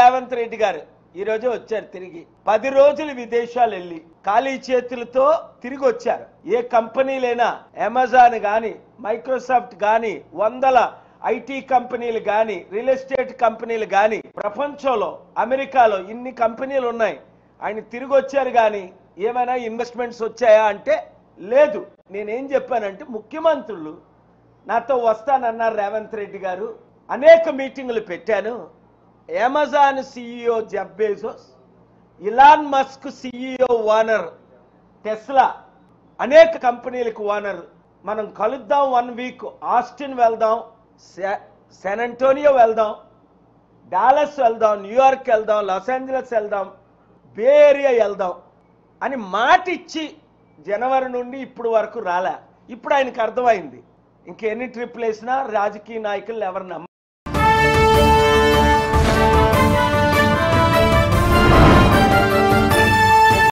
రేవంత్ రెడ్డి గారు ఈ రోజు వచ్చారు. తిరిగి 10 రోజులు విదేశాలు వెళ్ళి ఖాళీ చేతులతో తిరిగి వచ్చారు. ఏ కంపెనీలైనా అమెజాన్ గాని, మైక్రోసాఫ్ట్ గాని, వందల ఐటీ కంపెనీలు గాని, రియల్ ఎస్టేట్ కంపెనీలు గాని, ప్రపంచంలో అమెరికాలో ఇన్ని కంపెనీలు ఉన్నాయి. ఆయన తిరిగి వచ్చారు గాని ఏమైనా ఇన్వెస్ట్మెంట్స్ వచ్చాయా అంటే లేదు. నేనేం చెప్పానంటే ముఖ్యమంత్రులు నాతో వస్తానన్నారు రేవంత్ రెడ్డి గారు. అనేక మీటింగులు పెట్టాను. Amazon CEO Jeff Bezos, Elon Musk CEO owner, Tesla, అనేక కంపెనీలకు ఓనర్. మనం కలుద్దాం 1 వీక్. ఆస్టిన్ వెళ్దాం, శాన్ అంటోనియో వెళ్దాం, డాలస్ వెళ్దాం, న్యూయార్క్ వెళ్దాం, లాస్ ఏంజలస్ వెళ్దాం, బే ఏరియా వెళ్దాం అని మాట ఇచ్చి జనవరి నుండి ఇప్పుడు వరకు రాలే. ఇప్పుడు ఆయనకు అర్థమైంది ఇంకెన్ని ట్రిప్లు వేసినా రాజకీయ నాయకులు ఎవరు